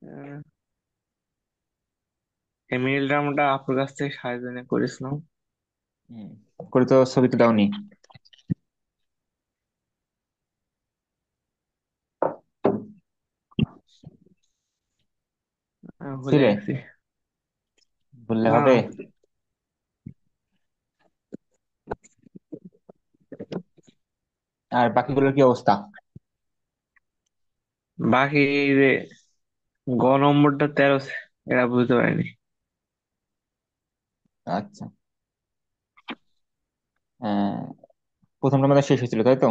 আহ, এই মিডল টার্মটা আপুর কাছ থেকে সাহায্য নিয়ে করেছিলাম। হুম, করে তো ছবিতে দাওনি। ভুলে বুঝছিলে? গেছি। বললে না, হবে? আর বাকিগুলোর কি অবস্থা? বাকি এই যে গ নম্বরটা 13, এটা বুঝতে পারিনি। আচ্ছা। হ্যাঁ, প্রথমটা আমাদের শেষ হয়েছিল তাই তো?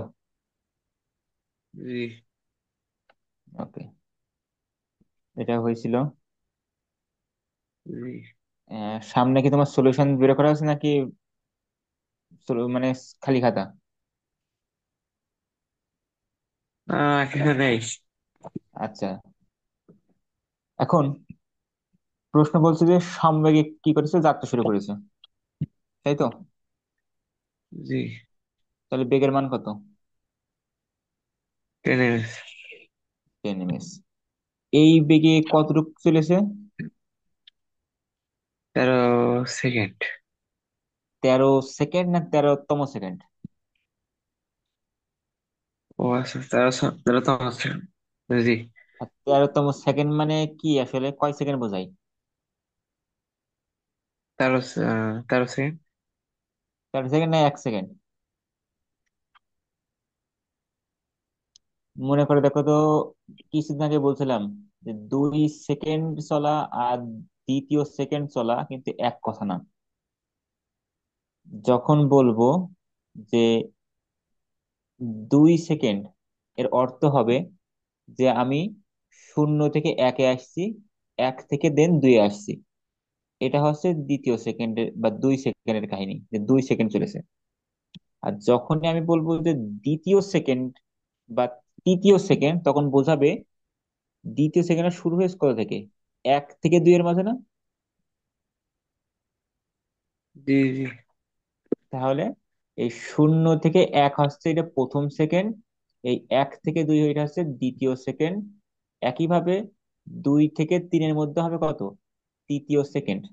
জি। ওকে, এটা হয়েছিল। জি। সামনে কি তোমার সলিউশন বের করা আছে নাকি মানে খালি খাতা? এখানে নেই। আচ্ছা, এখন প্রশ্ন বলছে যে সমবেগে কি করেছে, যাত্রা শুরু করেছে, তাই তো? জি। তাহলে বেগের মান কত? 10 ms। 10 ms। এই বেগে কতটুকু চলেছে? 13 সেকেন্ড। 13 সেকেন্ড না 13তম সেকেন্ড? ও আচ্ছা, 13 13 জি। আর 13তম সেকেন্ড মানে কি আসলে কয় সেকেন্ড বোঝায়? 13 13 সেকেন্ড। 13 সেকেন্ড না 1 সেকেন্ড? মনে করে দেখো তো, কিছুদিন আগে বলছিলাম যে 2 সেকেন্ড চলা আর দ্বিতীয় সেকেন্ড চলা কিন্তু এক কথা না। যখন বলবো যে 2 সেকেন্ড, এর অর্থ হবে যে আমি 0 থেকে 1-এ আসছি, 1 থেকে 2-এ আসছি। এটা হচ্ছে দ্বিতীয় সেকেন্ডের বা 2 সেকেন্ডের কাহিনী, যে 2 সেকেন্ড চলেছে। আর যখনই আমি বলবো যে দ্বিতীয় সেকেন্ড বা তৃতীয় সেকেন্ড, তখন বোঝাবে দ্বিতীয় সেকেন্ড শুরু হয়েছে কোথা থেকে, 1 থেকে 2-এর মাঝে না? জি। জি। তাহলে এই 0 থেকে 1 হচ্ছে এটা প্রথম সেকেন্ড, এই 1 থেকে 2 এটা হচ্ছে দ্বিতীয় সেকেন্ড। একইভাবে 2 থেকে 3-এর মধ্যে হবে কত, তৃতীয় সেকেন্ড।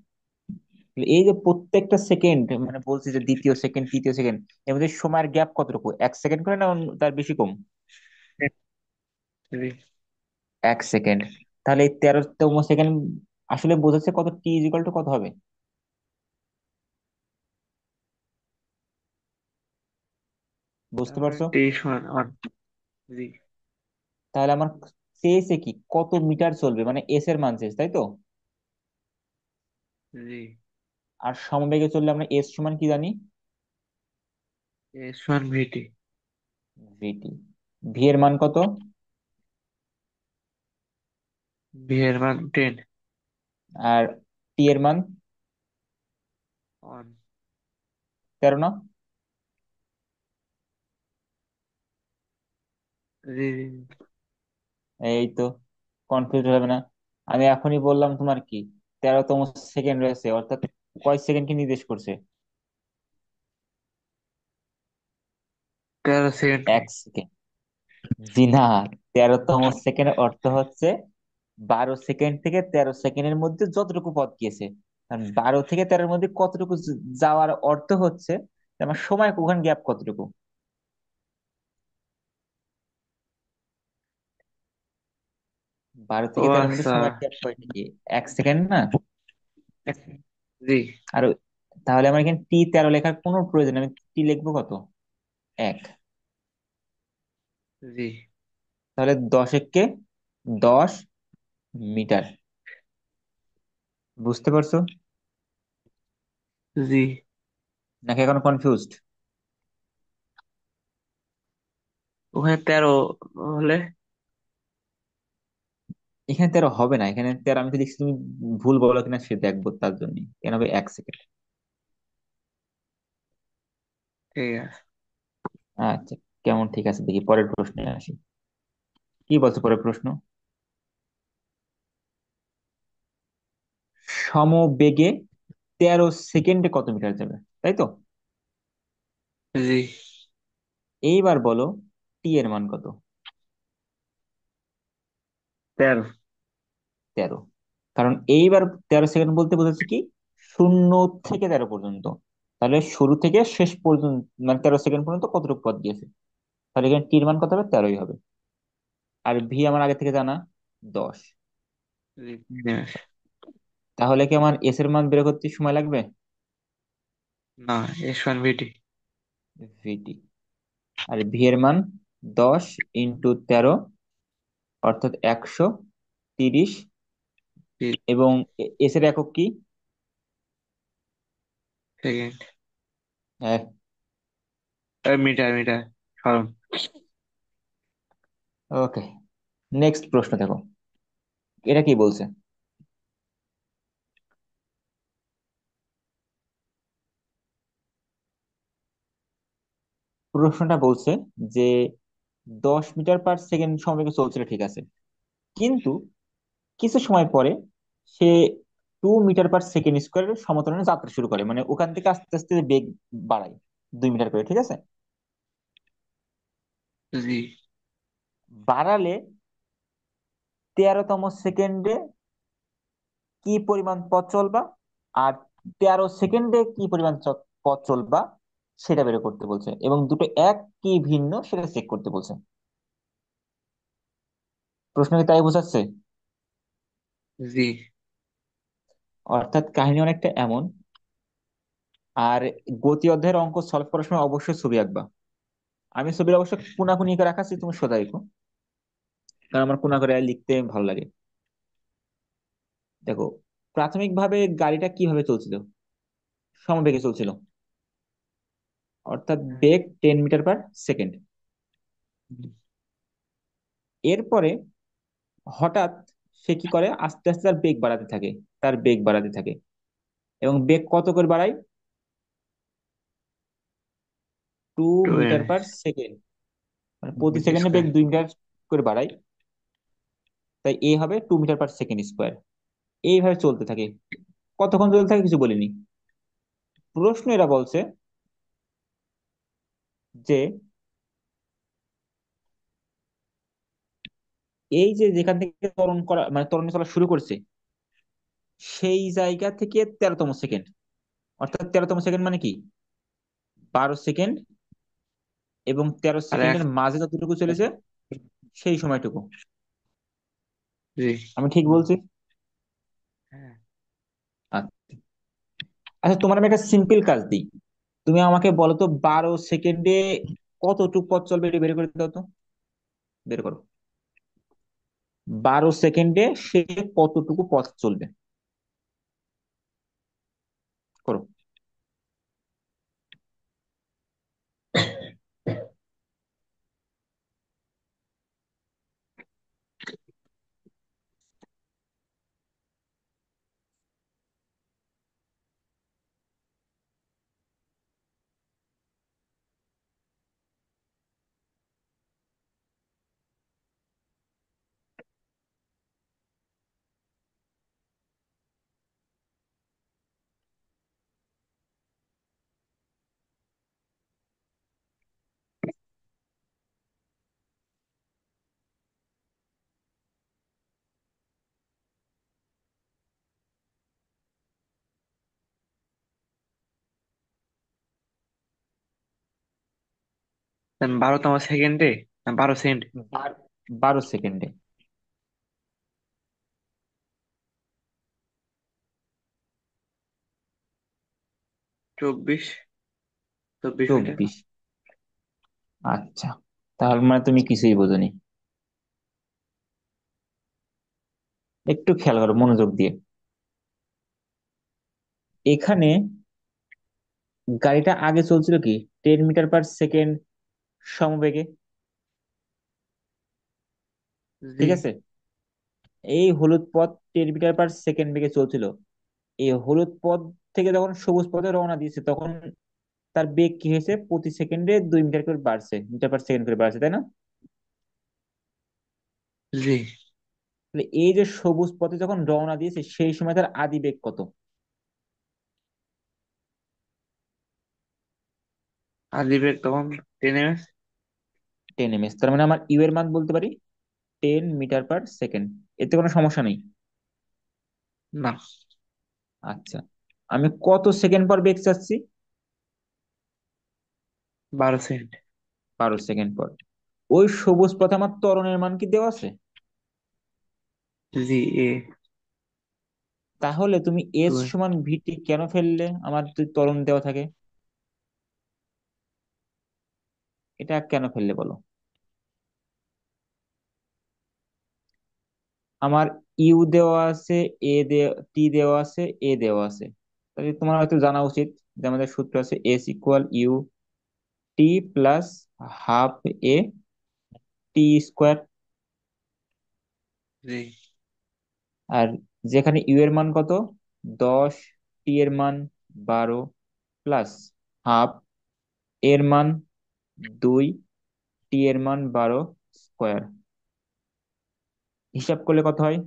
এই যে প্রত্যেকটা সেকেন্ড মানে বলছি যে দ্বিতীয় সেকেন্ড তৃতীয় সেকেন্ড, এর মধ্যে সময়ের গ্যাপ কতটুকু, 1 সেকেন্ড করে না তার বেশি কম? জি। 1 সেকেন্ড। তাহলে এই 13তম সেকেন্ড আসলে বোঝাচ্ছে কত, টি ইজিক্যাল টু কত হবে? বুঝতে পারছো? 23 1। জি। তাহলে আমার চেয়েছে কি, কত মিটার চলবে, মানে এস এর মান চেয়েছে তাই তো? জি। আর সমবেগে চললে আমরা এস সমান কি জানি? S1 VT। ভিটি। ভি এর মান কত? ভি এর মান 10। আর টি এর মান 1। 13 না? জি। জি। এই তো, কনফিউজ হবে না। আমি এখনই বললাম তোমার কি, 13তম সেকেন্ড রয়েছে, অর্থাৎ কয় সেকেন্ড কি নির্দেশ করছে? 13 সেকেন্ড। 1 সেকেন্ড। জি না, 13তম সেকেন্ডের অর্থ হচ্ছে 12 সেকেন্ড থেকে 13 সেকেন্ডের মধ্যে যতটুকু পথ গিয়েছে। কারণ 12 থেকে 13-এর মধ্যে কতটুকু যাওয়ার অর্থ হচ্ছে যে আমার সময় ওখানে গ্যাপ কতটুকু। 12 ও থেকে 13-এর মধ্যে আচ্ছা। সময় গ্যাপ কয়টা কি, 1 সেকেন্ড না? জি। তাহলে আমার এখানে টি 13 লেখার কোনো প্রয়োজন নেই। আমি টি লিখবো কত, 1। জি। তাহলে 10 একে 10 মিটার। বুঝতে পারছো জি। নাকি এখন কনফিউজড? ওখানে 13 হলে। এখানে 13 হবে না, এখানে 13 আমি তো দেখছি, তুমি ভুল বলো কিনা সে দেখবো, তার জন্য কেন হবে 1 সেকেন্ড। ঠিক আছে। আচ্ছা, কেমন ঠিক আছে দেখি, পরের প্রশ্নে আসি। কি বলছো পরের প্রশ্ন? সমবেগে 13 সেকেন্ডে কত মিটার যাবে, তাই তো? জি। এইবার বলো টি এর মান কত? 13। 13। কারণ এইবার 13 সেকেন্ড বলতে বোঝাচ্ছে কি, শূন্য থেকে 13 পর্যন্ত। তাহলে শুরু থেকে শেষ পর্যন্ত, মানে 13 সেকেন্ড পর্যন্ত কতটুকু পথ গিয়েছে। তাহলে এখানে টির মান কত হবে, 13ই হবে। আর ভি আমার আগে থেকে জানা, 10। জি, নেমেস। তাহলে কি আমার এস এর মান বের করতে সময় লাগবে? না, S1 VT। ভিটি। আর ভি এর মান 10 × 13, অর্থাৎ 130। এবং এস এর একক কি? সেকেন্ড। হ্যাঁ। Metre metre. সরণ। ওকে, নেক্সট প্রশ্ন দেখো, এটা কি বলছে। প্রশ্নটা বলছে যে 10 মিটার পার সেকেন্ড সমবেগে চলছিল, ঠিক আছে, কিন্তু কিছু সময় পরে সে 2 মিটার পার সেকেন্ড স্কোয়ারের সমতলে যাত্রা শুরু করে, মানে ওখান থেকে আস্তে আস্তে বেগ বাড়ায় 2 মিটার করে, ঠিক আছে। জি। বাড়ালে 13তম সেকেন্ডে কি পরিমাণ পথ চলবা, আর 13 সেকেন্ডে কি পরিমাণ পথ চলবা, সেটা বের করতে বলছে, এবং দুটো এক কি ভিন্ন সেটা চেক করতে বলছে। প্রশ্ন কি তাই বোঝাচ্ছে? জি। অর্থাৎ কাহিনী অনেকটা এমন। আর গতি অধ্যায়ের অঙ্ক সলভ করার সময় অবশ্যই ছবি আঁকবা। আমি ছবির অবশ্য কোনাকুনি করে রাখাচ্ছি, তুমি সোজা রেখো, কারণ আমার কোনা করে লিখতে ভালো লাগে। দেখো, প্রাথমিকভাবে গাড়িটা কিভাবে চলছিল, সমবেগে চলছিল, অর্থাৎ বেগ 10 মিটার পার সেকেন্ড। এরপরে হঠাৎ সে কি করে, আস্তে আস্তে তার বেগ বাড়াতে থাকে, তার বেগ বাড়াতে থাকে। এবং বেগ কত করে বাড়ায়, 2 মিটার পার সেকেন্ড, মানে প্রতি মিটার সেকেন্ডে বেগ স্কোয়ার। 2 মিটার করে বাড়ায়। তাই এ হবে 2 মিটার পার সেকেন্ড স্কোয়ার। এইভাবে চলতে থাকে। কতক্ষণ চলতে থাকে কিছু বলিনি। প্রশ্ন এরা বলছে যে এই যে যেখান থেকে ত্বরণ করা, মানে ত্বরণ চলা শুরু করছে, সেই জায়গা থেকে 13তম সেকেন্ড, অর্থাৎ 13তম সেকেন্ড মানে কি, 12 সেকেন্ড, এবং তেরো আর এক। সেকেন্ডের মাঝে যতটুকু চলেছে সেই সময়টুকু। জি। আমি ঠিক বলছি? হ্যাঁ। আচ্ছা। আচ্ছা, তোমার আমি একটা সিম্পল কাজ দিই। তুমি আমাকে বলো তো, 12 সেকেন্ডে কতটুকু পথ চলবে, এটা বের করে দাও তো। বের করো। 12 সেকেন্ডে সে কতটুকু পথ চলবে, করো। দেন 12তম সেকেন্ডে, না 12 সেকেন্ড। 12 সেকেন্ডে। 24। 24 মিটার। 24। আচ্ছা, তাহলে মানে তুমি কিছুই বোঝোনি। একটু খেয়াল করো মনোযোগ দিয়ে। এখানে গাড়িটা আগে চলছিল কি, 10 মিটার পার সেকেন্ড সমবেগে, জি। ঠিক আছে। এই হলুদ পথ 10 মিটার পার সেকেন্ড বেগে চলছিল। এই হলুদ পথ থেকে যখন সবুজ পথে রওনা দিয়েছে, তখন তার বেগ কি হয়েছে, প্রতি সেকেন্ডে 2 মিটার করে বাড়ছে, মিটার পার সেকেন্ড করে বাড়ছে, তাই না? জি। তাহলে এই যে সবুজ পথে যখন রওনা দিয়েছে, সেই সময় তার আদি বেগ কত? আর দিবে তখন 10 ms। 10 ms। তার মানে আমার ইউ এর মান বলতে পারি 10 মিটার পার সেকেন্ড। এতে কোনো সমস্যা নেই। না। আচ্ছা, আমি কত সেকেন্ড পর বেগ চাচ্ছি? 12 সেকেন্ড। 12 সেকেন্ড পর। ওই সবুজ পথে আমার ত্বরণের মান কি দেওয়া আছে? জি এ। তাহলে তুমি এস দুই। সমান ভিটি কেন ফেললে আমার যদি ত্বরণ দেওয়া থাকে? এটা কেন ফেললে বলো? আমার ইউ দেওয়া আছে, টি দেওয়া আছে, এ দেওয়া আছে। তাহলে তোমার হয়তো জানা উচিত যে আমাদের সূত্র আছে S equal U T plus half A T square. জি। আর যেখানে ইউ এর মান কত, 10, টি এর মান 12, প্লাস হাফ এর মান 2, টি এর মান 12 স্কোয়ার। হিসাব করলে কত হয়?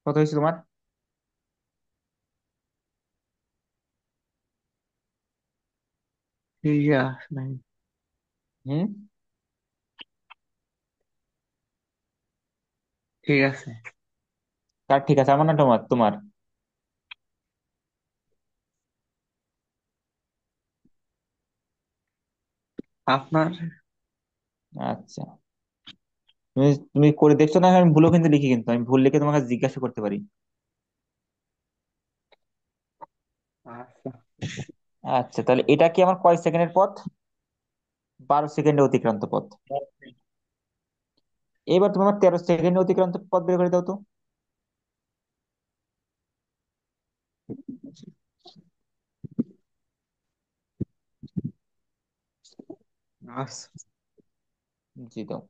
কত হয়েছে তোমার? ঠিক আছে। হুম। ঠিক আছে। তার ঠিক আছে, আমার না তোমার? তোমার। আপনার। আচ্ছা, তুমি তুমি করে দেখছো না? আমি ভুলও কিন্তু লিখি, কিন্তু আমি ভুল লিখে তোমাকে জিজ্ঞাসা করতে পারি। আচ্ছা। আচ্ছা, তাহলে এটা কি আমার কয় সেকেন্ডের পথ? 12 সেকেন্ডে অতিক্রান্ত পথ। এবার তুমি আমার 13 সেকেন্ডে অতিক্রান্ত পথ বের করে দাও তো। আচ্ছা। জি দাও।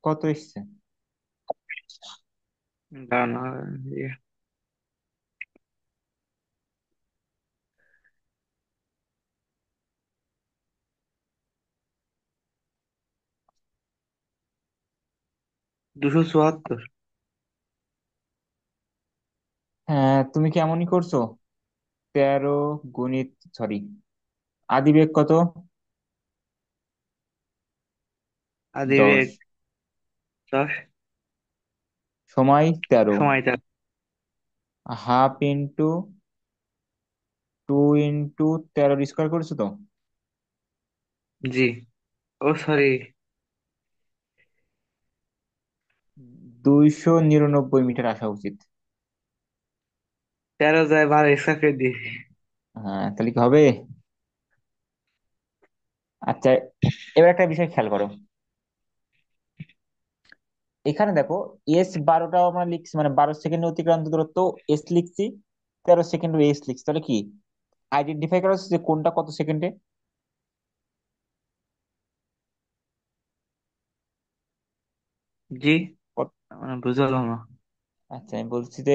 কত এসছে? দাঁড়ান। ইয়ে, 274। হ্যাঁ, তুমি কি এমনই করছো? 13 সরি, আদিবেগ কত? আদিবেগ 10। 10। সময় 13। সময় 4। হাফ ইন্টু 2 ইন্টু 13 স্কোয়ার করছো তো? জি। ও সরি। 299 মিটার আসা উচিত। 13 যায় 12 এক্সট্রা করে দিয়েছি। হ্যাঁ, তাহলে কি হবে? আচ্ছা, এবার একটা বিষয় খেয়াল করো। এখানে দেখো, S12টাও আমরা লিখছি, মানে 12 সেকেন্ডে অতিক্রান্ত দূরত্ব এস লিখছি, 13 সেকেন্ড এস লিখছি। তাহলে কি আইডেন্টিফাই করা হচ্ছে যে কোনটা কত সেকেন্ডে? জি। মানে বুঝলাম না। আচ্ছা, আমি বলছি যে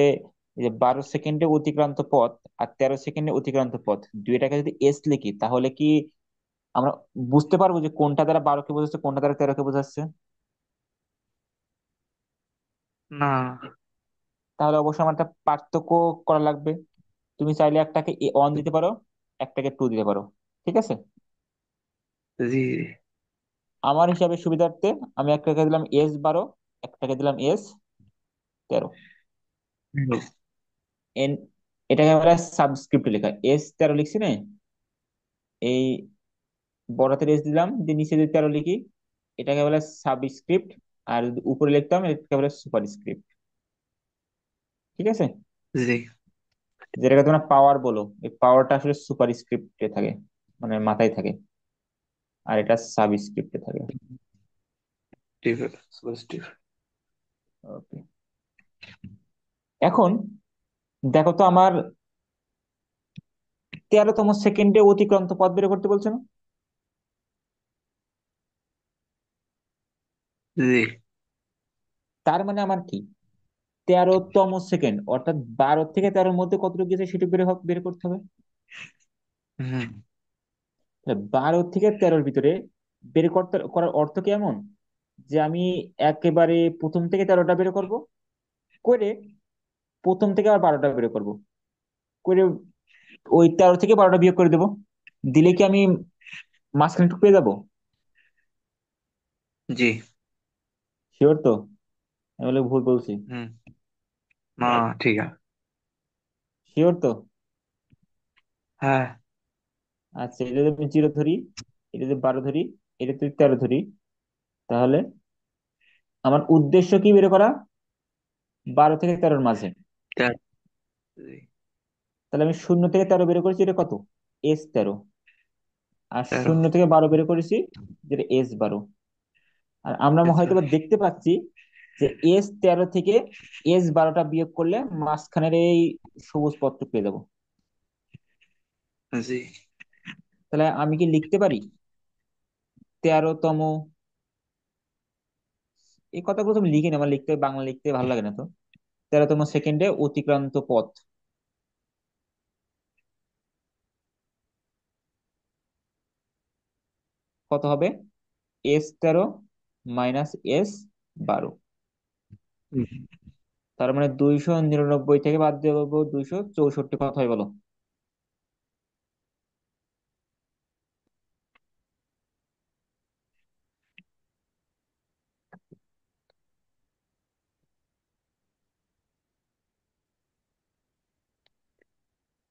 এই যে 12 সেকেন্ডে অতিক্রান্ত পথ আর 13 সেকেন্ডে অতিক্রান্ত পথ, দুইটাকে যদি এস লিখি তাহলে কি আমরা বুঝতে পারবো যে কোনটা দ্বারা 12কে বোঝাচ্ছে, কোনটা দ্বারা 13কে বোঝাচ্ছে? না। তাহলে অবশ্যই আমার একটা পার্থক্য করা লাগবে। তুমি চাইলে একটাকে অন দিতে পারো, একটাকে টু দিতে পারো, ঠিক আছে? জি। আমার হিসাবে সুবিধার্থে আমি একটাকে দিলাম S12, একটাকে দিলাম S13। জি। এন, এটাকে আমরা সাবস্ক্রিপ্টে লেখা S13 লিখছি না, এই বড়হাতের এস দিলাম, দিয়ে নিচে যদি 13 লিখি, এটাকে বলে সাবস্ক্রিপ্ট। আর যদি উপরে লিখতাম এটাকে বলে সুপারস্ক্রিপ্ট, ঠিক আছে? জি। যেটাকে তোমরা পাওয়ার বলো, এই পাওয়ারটা আসলে সুপারস্ক্রিপ্টে থাকে, মানে মাথায় থাকে, আর এটা সাবস্ক্রিপ্টে থাকে। টিপ, সুপার টিপ। ওকে, এখন দেখো তো আমার 13তম সেকেন্ডে অতিক্রান্ত পথ বের করতে বলছে না? জি। তার মানে আমার কি, 13তম সেকেন্ড অর্থাৎ 12 থেকে 13-র মধ্যে কতটুকু গেছে সেটা বের করতে হবে। হুম। 12 থেকে 13-র ভিতরে বের করতে করার অর্থ কি এমন যে আমি একেবারে প্রথম থেকে 13টা বের করব, করে প্রথম থেকে আবার 12টা বের করব, করে ওই 13 থেকে 12টা বিয়োগ করে দেবো, দিলে কি আমি মাঝখানে টুকু পেয়ে যাবো? জি। শিওর তো? আমি বলে ভুল বলছি? হুম। না, ঠিক আছে। শিওর তো? হ্যাঁ। আচ্ছা, এটা যদি আমি 0 ধরি, এটা যদি 12 ধরি, এটা যদি 13 ধরি, তাহলে আমার উদ্দেশ্য কি বের করা, 12 থেকে 13-র মাঝে। তেরো। জি। তাহলে আমি 0 থেকে 13 বের করেছি, এটা কত? S13। আর তেরো। 0 থেকে 12 বের করেছি, যেটা S12। আর আমরা হয়তো বা দেখতে পাচ্ছি যে S13 থেকে S12টা বিয়োগ করলে মাঝখানের এই সবুজ পথটুকু পেয়ে যাবো। জি। তাহলে আমি কি লিখতে পারি 13তম, এই কথাগুলো তুমি লিখি না, আমার লিখতে, বাংলা লিখতে ভালো লাগে না তো। 13তম সেকেন্ডে অতিক্রান্ত পথ কত হবে? S13 minus S12। হুম। তার মানে 299 থেকে বাদ দিয়ে দেবো 264, কত হয় বলো?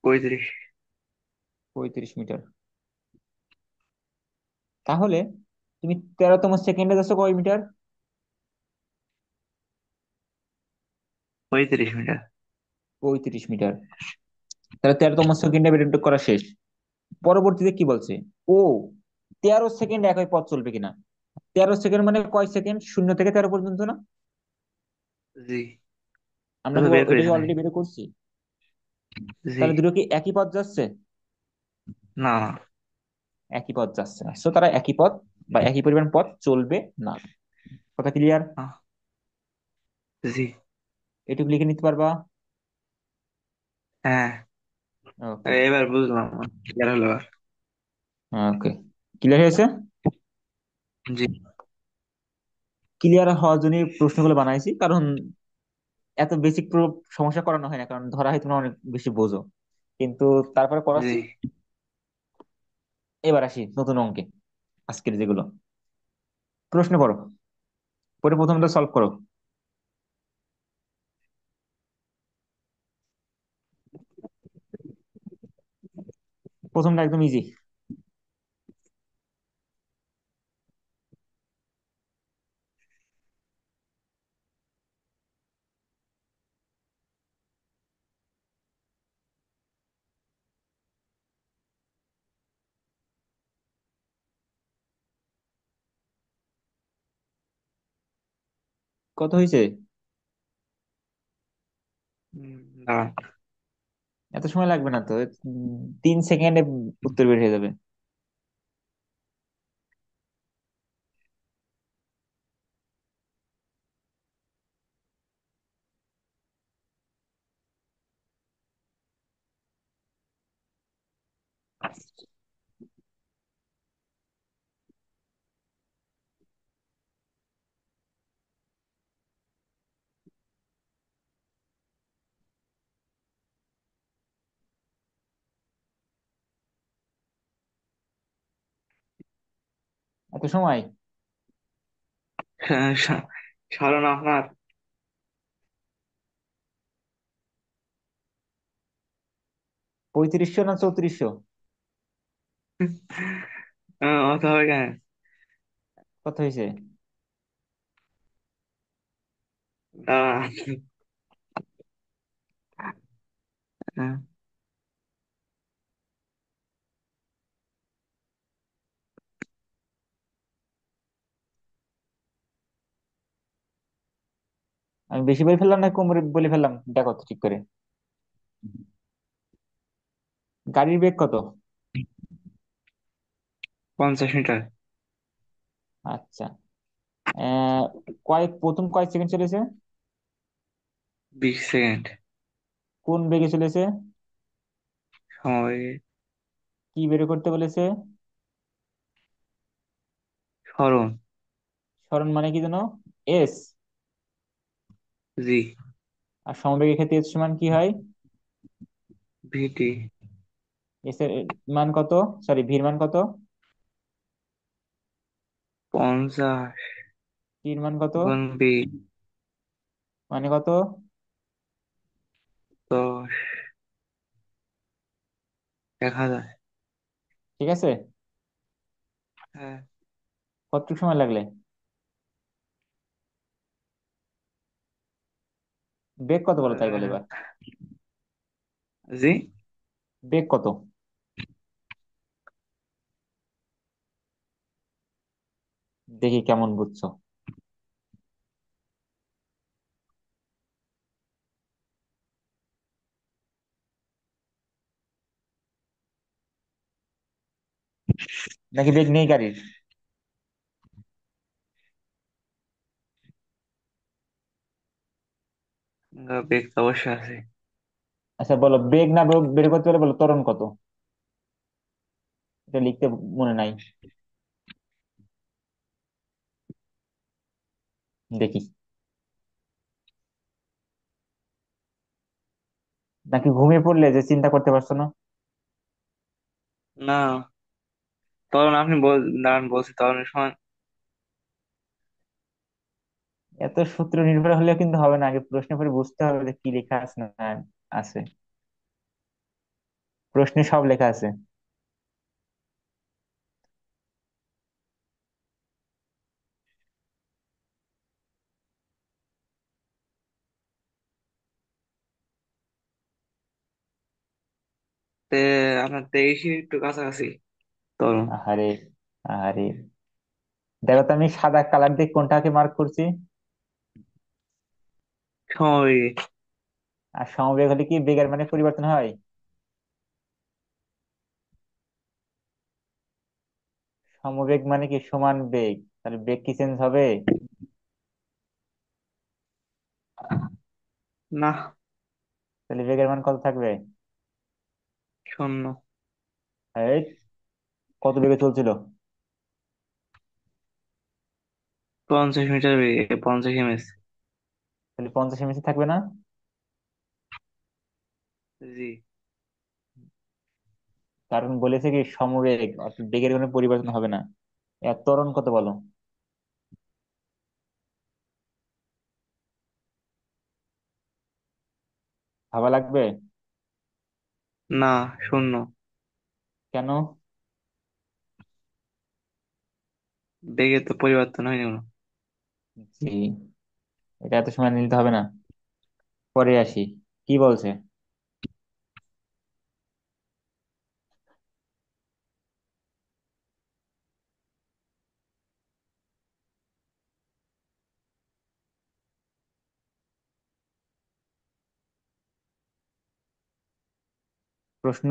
পঁয়ত্রিশ। 35 মিটার। তাহলে তুমি 13তম সেকেন্ডে যাচ্ছ কয় মিটার? 35 মিটার। 35 মিটার। তাহলে 13তম সেকেন্ডে বের করা শেষ। পরবর্তীতে কি বলছে, ও 13 সেকেন্ড একই পথ চলবে কিনা। 13 সেকেন্ড মানে কয় সেকেন্ড, 0 থেকে 13 পর্যন্ত না? জি। আমরা ও কি তো বের ওইটাকে করেছে নাই। অলরেডি বের করছি? জি। তাহলে দুটো কি একই পথ যাচ্ছে? না, না। একই পথ যাচ্ছে না, সো তারা একই পথ বা একই পরিমাণ পথ চলবে না। কথা ক্লিয়ার? না। জি। এটুকু লিখে নিতে পারবা? হ্যাঁ। ওকে। এবার বুঝলাম। ক্লিয়ার হলো এবার। ওকে, ক্লিয়ার হয়েছে। জি। ক্লিয়ার হওয়ার জন্য প্রশ্নগুলো বানাইছি, কারণ এত বেসিক সমস্যা করানো হয় না, কারণ ধরা হয় তোমরা অনেক বেশি বোঝো, কিন্তু তারপরে জি। করাচ্ছি। এবার আসি নতুন অঙ্কে, আজকের যেগুলো প্রশ্ন করো, পরে প্রথমটা সলভ করো। প্রথমটা একদম ইজি। কত হয়েছে? দাঁড়ান। এত সময় লাগবে না তো, 3 সেকেন্ডে উত্তর বের হয়ে যাবে। এত সময়? স্মরণ আপনার। 3500 না 3400? অত হবে কেন? কত হয়েছে? দাঁড়ান। আমি বেশি বলে ফেললাম না কম বলে ফেললাম, দেখো তো ঠিক করে। গাড়ির বেগ কত? 50 মিটার। আচ্ছা। প্রথম কয় সেকেন্ড চলেছে? 20 সেকেন্ড। কোন বেগে চলেছে? সময়। কি বের করতে বলেছে? স্মরণ। সরণ মানে কি জানো? এস। জি। আর সমবেগের ক্ষেত্রে এস সমান কি হয়? ভিটি। এস এর মান কত? সরি, ভির মান কত? 50 টির মান কত? গুণ 20। মানে কত? 10। 1000। ঠিক আছে। হ্যাঁ। কতটুকু সময় লাগলে? বেগ কত বলো তাই বলে এবার। জি। বেগ কত? দেখি কেমন বুঝছো। নাকি বেগ নেই গাড়ির? বেগ তো অবশ্যই আছে। আচ্ছা বলো, বেগ না বের করতে পারলে বলো ত্বরণ কত। এটা লিখতে মনে নাই। দেখি। নাকি ঘুমিয়ে পড়লে যে চিন্তা করতে পারছো না? না, তখন আপনি দাঁড়ান বলছি তখন সমান। এত সূত্র নির্ভর হলে কিন্তু হবে না, আগে প্রশ্ন পড়ে বুঝতে হবে যে কি লেখা আছে না আছে। প্রশ্নে সব লেখা আছে। তে আপনার 23 একটু কাছাকাছি তরুণ। আহারে, আহারে। দেখো তো আমি সাদা কালার দিয়ে কোনটাকে মার্ক করছি। সময়। আর সমবেগ হলে কি বেগের মানে পরিবর্তন হয়? সমবেগ মানে কি সমান বেগ, তাহলে বেগ কি চেঞ্জ হবে? না। তাহলে বেগের মান কত থাকবে? 0। এই, কত বেগে চলছিল? 50 মিটার বেগে 50 এমএস। তাহলে 50 থাকবে না? জি। কারণ বলেছে কি সমবেগ অর্থাৎ বেগের কোনো পরিবর্তন হবে না। এর ত্বরণ কত বলো? ভাবা লাগবে। না। 0। কেন? বেগে তো পরিবর্তন হয়নি কোনো। জি, এটা এত সময় নিতে হবে না। পরে আসি, কি বলছে। প্রশ্ন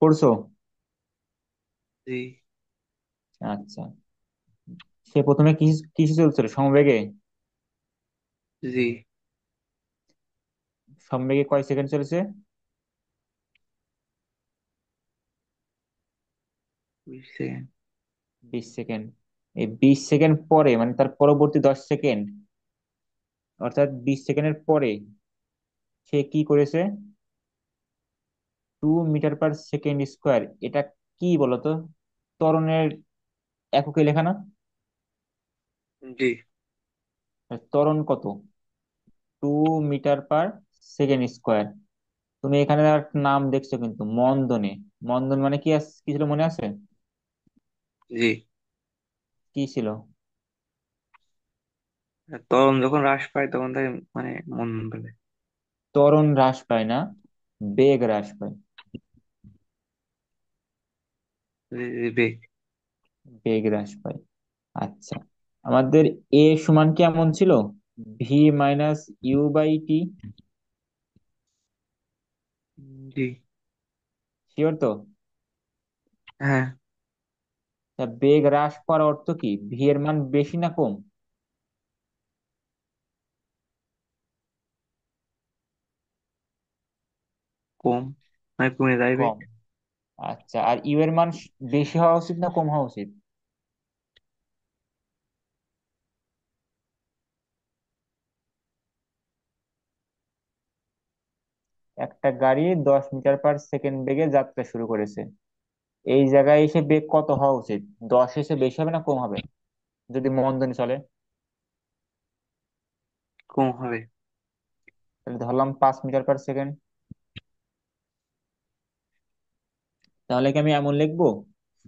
পড়ছো? জি। আচ্ছা। সে প্রথমে কিসে চলছিল, সমবেগে? জি। সমবেগে কয় সেকেন্ড চলেছে? 20 সেকেন্ড। 20 সেকেন্ড। এই 20 সেকেন্ড পরে মানে তার পরবর্তী 10 সেকেন্ড, অর্থাৎ 20 সেকেন্ডের পরে সে কি করেছে? 2 মিটার পার সেকেন্ড স্কোয়ার, এটা কি বলতো? ত্বরণের এককে লেখা না? জি। ত্বরণ কত? 2 মিটার পার সেকেন্ড স্কোয়ার। তুমি এখানে আর নাম দেখছো কিন্তু মন্দনে। মন্দন মানে কি কি ছিল মনে আছে? জি। কি ছিল? আর ত্বরণ যখন হ্রাস পায় তখন তাকে মানে মন্দন বলে। ত্বরণ হ্রাস পায় না, বেগ হ্রাস পায়। জি, জি, বেগ। বেগ হ্রাস পায়। আচ্ছা, আমাদের এ সমান কেমন ছিল? V - U/T। জি। শিওর তো? হ্যাঁ। তা বেগ হ্রাস পাওয়ার অর্থ কি? ভি এর মান বেশি না কম? কম, মানে কমে যায় বেগ। কম। আচ্ছা, আর ইউ এর মান বেশি হওয়া উচিত না কম হওয়া উচিত? একটা গাড়ি 10 মিটার পার সেকেন্ড বেগে যাত্রা শুরু করেছে, এই জায়গায় এসে বেগ কত হওয়া উচিত? 10 এসে বেশি হবে না কম হবে যদি মন্দনে চলে? কম হবে। তাহলে ধরলাম 5 মিটার পার সেকেন্ড। তাহলে কি আমি এমন লিখবো?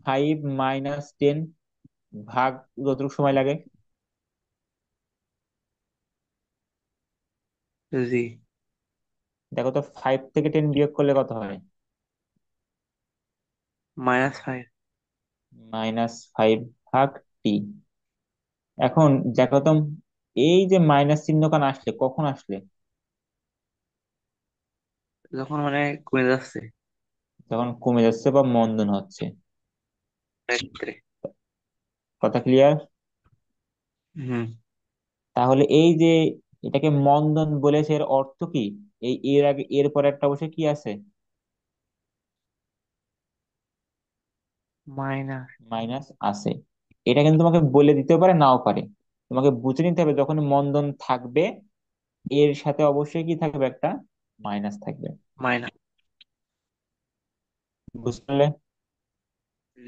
5 - 10 ভাগ যতটুকু সময় লাগে। জি। দেখো তো 5 থেকে 10 বিয়োগ করলে কত হয়? -5। -5 ভাগ টি। এখন দেখো তো, এই যে মাইনাস চিহ্নখান আসলে কখন আসলে? যখন মানে কমে যাচ্ছে যখন কমে যাচ্ছে বা মন্দন হচ্ছে। ক্ষেত্রে। কথা ক্লিয়ার? হুম। তাহলে এই যে এটাকে মন্দন বলেছে, এর অর্থ কি? এই এর আগে এর পরে একটা অবশ্যই কি আছে? মাইনাস। মাইনাস আছে। এটা কিন্তু তোমাকে বলে দিতে পারে নাও পারে, তোমাকে বুঝে নিতে হবে যখন মন্দন থাকবে এর সাথে অবশ্যই কি থাকবে? একটা মাইনাস থাকবে। মাইনাস। বুঝলে?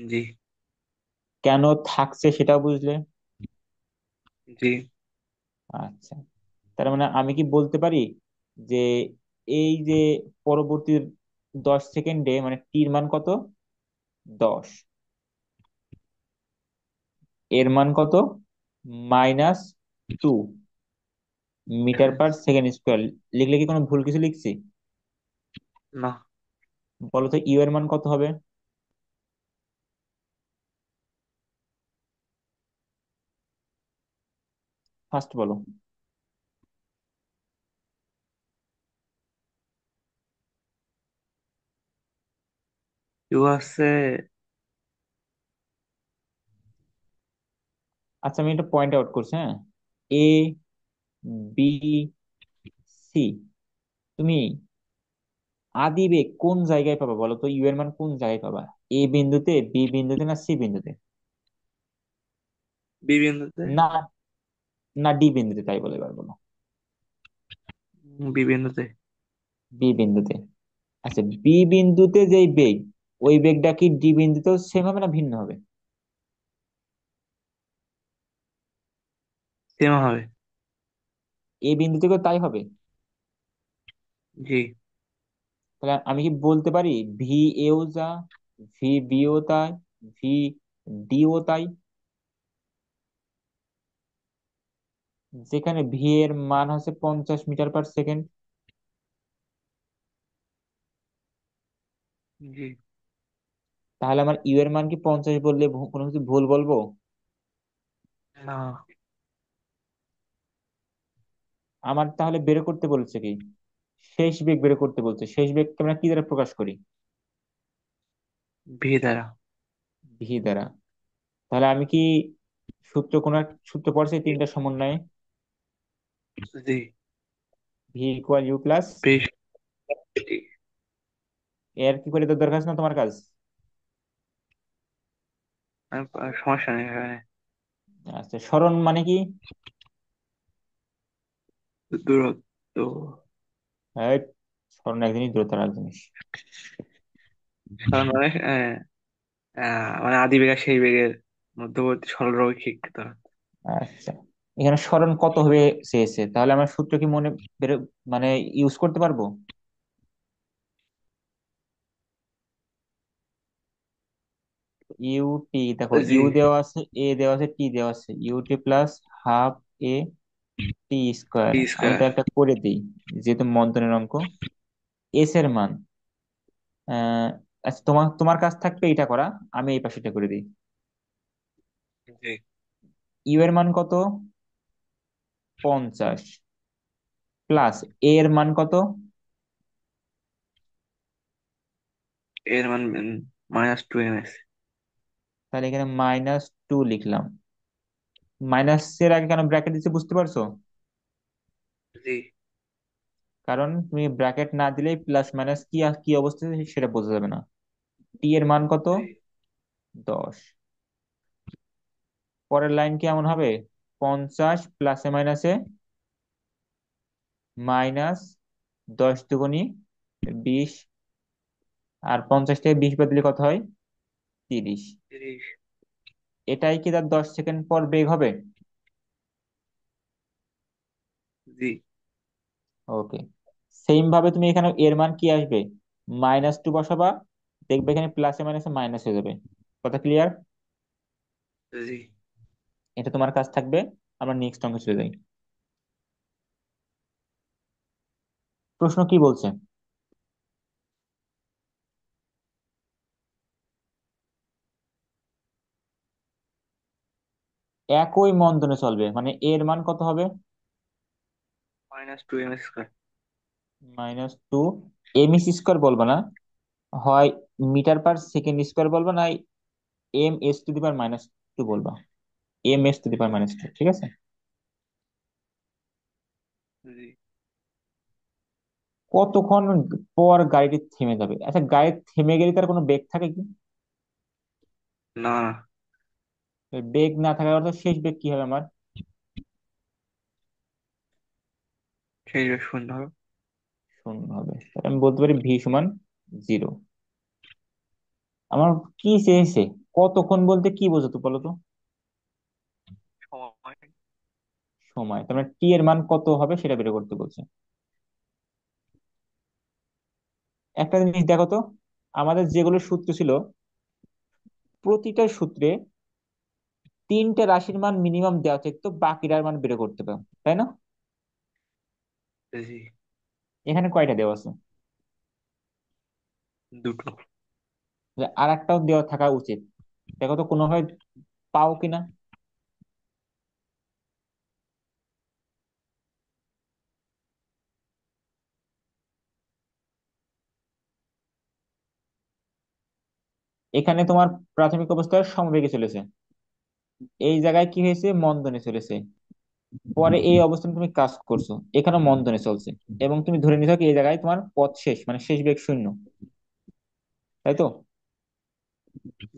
জি। কেন থাকছে সেটাও বুঝলে? জি। আচ্ছা, তার মানে আমি কি বলতে পারি যে এই যে পরবর্তী 10 সেকেন্ডে মানে টির মান কত? 10। এর মান কত? -2 মিটার পার সেকেন্ড স্কোয়ার। লিখলে কি কোনো ভুল কিছু লিখছি? না। বলো তো ইউ এর মান কত হবে? ফার্স্ট বলো। ইউ আছে। আচ্ছা, আমি একটা পয়েন্ট আউট করছি, হ্যাঁ। এ, বি, সি, তুমি আদি বেগ কোন জায়গায় পাবা বলো তো? ইউ এর মান কোন জায়গায় পাবা? এ বিন্দুতে, বি বিন্দুতে, না সি বিন্দুতে? বি বিন্দুতে। না, না ডি বিন্দুতে? তাই বলে এবার বলো। বি বিন্দুতে। বি বিন্দুতে। আচ্ছা, বি বিন্দুতে যেই বেগ, ওই বেগটা কি ডি বিন্দুতেও সেম হবে না ভিন্ন হবে? সেম হবে। এ বিন্দু থেকেও তাই হবে? জি। তাহলে আমি কি বলতে পারি ভি এও যা, ভি বিও তাই, ভি ডিও তাই? যেখানে ভি এর মান হচ্ছে 50 মিটার পার সেকেন্ড। জি। তাহলে আমার ইউ এর মান কি 50 বললে কোনো কিছু ভুল বলবো? না। আমার তাহলে বের করতে বলছে কি? শেষ বেগ বের করতে বলছে। শেষ বেগকে আমরা কি দ্বারা প্রকাশ করি? ভি দ্বারা। ভি দ্বারা। তাহলে আমি কি সূত্র কোন সূত্র পড়ছি তিনটা সমন্বয়ে? জি। V = U+। বেশ। এর কি করে তো দরকার আছে না তোমার কাজ? সমস্যা নেই এখানে। আচ্ছা, সরণ মানে কি? দূরত্ব। এই, সরণ এক জিনিস, দূরত্ব আর এক জিনিস। কারণ মানে মানে আদি বেগ আর সেই বেগের মধ্যবর্তী সরলরৈখিক দূরত্ব। আচ্ছা, এখানে সরণ কত হবে চেয়েছে, তাহলে আমার সূত্র কি মনে বেরো মানে ইউজ করতে পারবো? ইউটি, দেখো জি। ইউ দেওয়া আছে, এ দেওয়া আছে, টি দেওয়া আছে, UT plus half A T square. টি আমি তো স্কোয়ার। একটা করে দিই, যেহেতু মন্তনের অঙ্ক। এস এর মান, আহ আচ্ছা, তোমার তোমার কাছ থাকবে এটা করা, আমি এই পাশেটা করে দিই। জি। ইউ এর মান কত? 50, প্লাস এ এর মান কত? এর মান -2 ms। তাহলে এখানে -2 লিখলাম। মাইনাসের আগে কেন ব্র্যাকেট দিচ্ছে বুঝতে পারছো? জি। কারণ তুমি ব্র্যাকেট না দিলেই প্লাস মাইনাস কি কি অবস্থা সেটা বোঝা যাবে না। টি এর মান কত? জি। 10। পরের লাইন কেমন হবে? 50 প্লাসে মাইনাসে মাইনাস 10 দুগুণী 20, আর 50 থেকে 20 বাদ দিলে কত হয়? 30। 30। এটাই কি তার 10 সেকেন্ড পর বেগ হবে? জি। ওকে। সেম ভাবে তুমি এখানে এর মান কি আসবে? -2 বসাবা, দেখবে এখানে প্লাসে মাইনাসে মাইনাস হয়ে যাবে। কথা ক্লিয়ার? জি। এটা তোমার কাজ থাকবে। আমরা নেক্সট অঙ্কে চলে যাই। প্রশ্ন কি বলছে? একই মন্দনে চলবে, মানে এর মান কত হবে? -2 ms²। -2 এম স্কোয়ার বলবা না, হয় মিটার পার সেকেন্ড স্কোয়ার বলবা, না m s টু দি পাওয়ার -2 বলবা। m s টু দি পাওয়ার -2, ঠিক আছে? জি। কতক্ষণ পর গাড়িটি থেমে যাবে? আচ্ছা, গাড়ি থেমে গেলে তার কোনো বেগ থাকে কি? না, না। বেগ না থাকার অর্থ শেষ বেগ কি হবে আমার? সেই শূন্য হবে। শূন্য হবে। তাহলে আমি বলতে পারি ভি সমান 0। আমার কি চেয়েছে? কতক্ষণ বলতে কি বোঝাতো বলো তো? সময়। সময়। তার মানে টি এর মান কত হবে সেটা বের করতে বলছে। একটা জিনিস দেখো তো, আমাদের যেগুলো সূত্র ছিল, প্রতিটা সূত্রে 3টে রাশির মান মিনিমাম দেওয়া থাকতো, বাকিটার মান বের করতে পারো, তাই না? জি। এখানে কয়টা দেওয়া আছে? দুটো। আর একটাও দেওয়া থাকা উচিত। দেখো তো কোনোভাবে পাও কিনা। এখানে তোমার প্রাথমিক অবস্থায় সমবেগে চলেছে, এই জায়গায় কি হয়েছে, মন্দনে চলেছে। পরে এই অবস্থানে তুমি কাজ করছো, এখানে মন্দনে চলছে, এবং তুমি ধরে নিতে কি এই জায়গায় তোমার পথ শেষ, মানে শেষ বেগ শূন্য, তাই তো?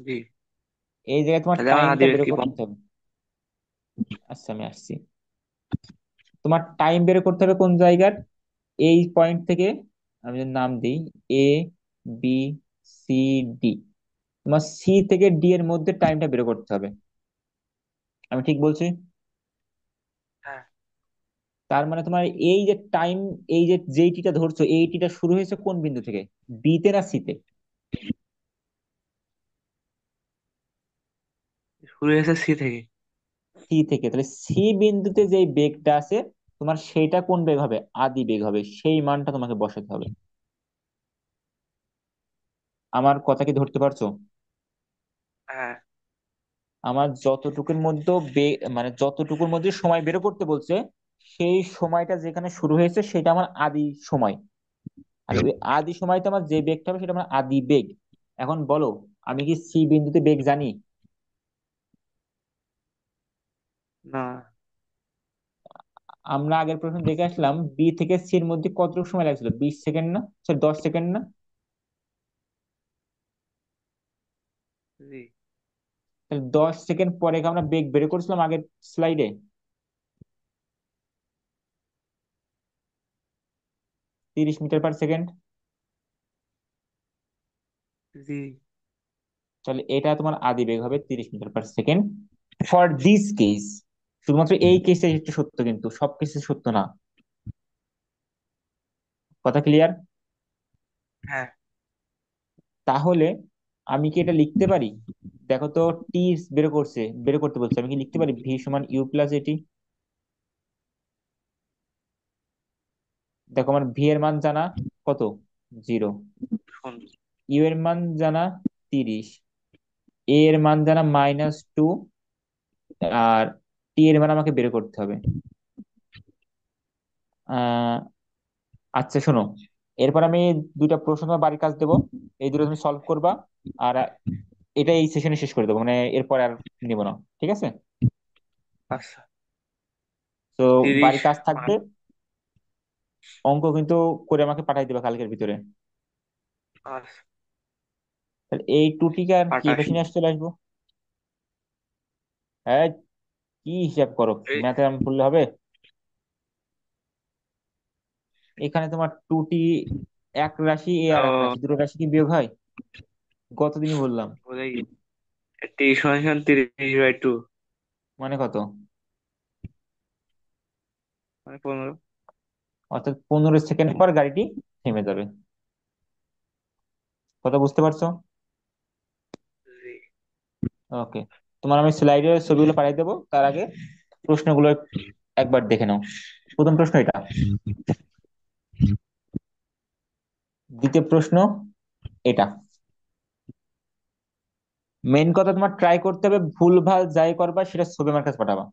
জি। এই জায়গায় তোমার তাহলে আমার টাইমটা আদিবেগ বের কি করতে হবে। আচ্ছা, আমি আসছি। তোমার টাইম বের করতে হবে কোন জায়গার? এই পয়েন্ট থেকে, আমি যদি নাম দিই এ, বি, সি, ডি, তোমার সি থেকে ডি এর মধ্যে টাইমটা বের করতে হবে। আমি ঠিক বলছি? হ্যাঁ। তার মানে তোমার এই যে টাইম, এই যে যেই টিটা ধরছো, এই টিটা শুরু হয়েছে কোন বিন্দু থেকে? বি তে না সি তে? শুরু হয়েছে সি থেকে। সি থেকে। তাহলে সি বিন্দুতে যে বেগটা আছে তোমার, সেইটা কোন বেগ হবে? আদি বেগ হবে, সেই মানটা তোমাকে বসাতে হবে। আমার কথা কি ধরতে পারছো? হ্যাঁ। আমার যতটুকুর মধ্যে বেগ, মানে যতটুকুর মধ্যে সময় বের করতে বলছে, সেই সময়টা যেখানে শুরু হয়েছে সেটা আমার আদি সময়। আর ওই আদি সময়টা আমার যে বেগটা হবে সেটা আমার আদি বেগ। এখন বলো, আমি কি সি বিন্দুতে বেগ জানি? না। আমরা আগের প্রশ্ন দেখে আসলাম, বি থেকে সি এর মধ্যে কতটুকু সময় লাগছিল, 20 সেকেন্ড না, সরি 10 সেকেন্ড না? জি। তাহলে 10 সেকেন্ড পরে কি আমরা বেগ বের করছিলাম আগের স্লাইডে? 30 মিটার পার সেকেন্ড। জি। তাহলে এটা তোমার আদি বেগ হবে 30 metre per second for this case. শুধুমাত্র এই কেসে এটা সত্য, কিন্তু সব কেসে সত্য না। কথা ক্লিয়ার? হ্যাঁ। তাহলে আমি কি এটা লিখতে পারি? দেখো তো, টি বের করতে বলছে, আমি কি লিখতে পারি ভি সমান ইউ প্লাস এটি? দেখো আমার ভি এর মান জানা কত, 0। শোন। ইউ এর মান জানা 30। এ এর মান জানা -2। আর টি এর মান আমাকে বের করতে হবে। আহ আচ্ছা শোনো, এরপর আমি দুইটা প্রশ্ন তোমার বাড়ির কাজ দেবো, এই দুটো তুমি সলভ করবা। আর এটা এই সেশনে শেষ করে দেবো, মানে এরপর আর নিব না, ঠিক আছে? আচ্ছা। তো 30 বাড়ির কাজ থাকবে, মান। অঙ্ক কিন্তু করে আমাকে পাঠাই দিবা কালকের ভিতরে। আচ্ছা। তাহলে এই টুটিকে আর কি এটা 28। নিয়ে আসতে চলে আসবো। হ্যাঁ, কি হিসাব করো, এই, ম্যাথে আমি পড়লে হবে? এখানে তোমার টুটি এক রাশি, এ আর এক ও, রাশি, দুটো রাশি কি বিয়োগ হয়? গতদিনই বললাম। ভুলে গেছি। 30 = 30/2, মানে কত? মানে 15। অর্থাৎ 15 সেকেন্ড পর গাড়িটি থেমে যাবে। কথা বুঝতে পারছো? জি। ওকে, তোমার আমি স্লাইডের ছবিগুলো পাঠিয়ে দেবো, তার আগে প্রশ্নগুলো একবার দেখে নাও। প্রথম প্রশ্ন এটা। দ্বিতীয় প্রশ্ন এটা। মেইন কথা তোমার ট্রাই করতে হবে, ভুল ভাল যাই করবা সেটা ছবি আমার কাছে পাঠাবা।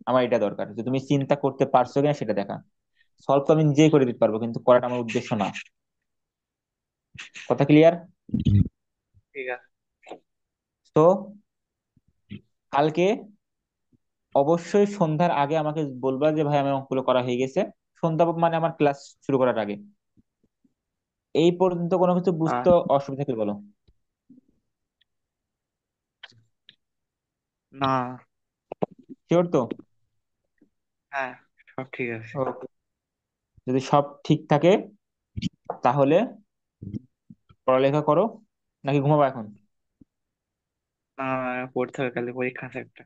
আমার এটা দরকার যে তুমি চিন্তা করতে পারছো কিনা সেটা দেখা। সলভ তো আমি নিজেই করে দিতে পারবো, কিন্তু করাটা আমার উদ্দেশ্য না। কথা ক্লিয়ার? ঠিক আছে। তো কালকে অবশ্যই সন্ধ্যার আগে আমাকে বলবা যে ভাই আমার অঙ্কগুলো করা হয়ে গেছে। সন্ধ্যা মানে আমার ক্লাস শুরু করার আগে। এই পর্যন্ত কোনো কিছু আহ, বুঝতে অসুবিধা কি বলো? না। শিওর তো? হ্যাঁ, সব ঠিক আছে। Okay. যদি সব ঠিক থাকে তাহলে পড়ালেখা করো, নাকি ঘুমাবো এখন? না, পড়তে হবে, কালে পরীক্ষা আছে একটা।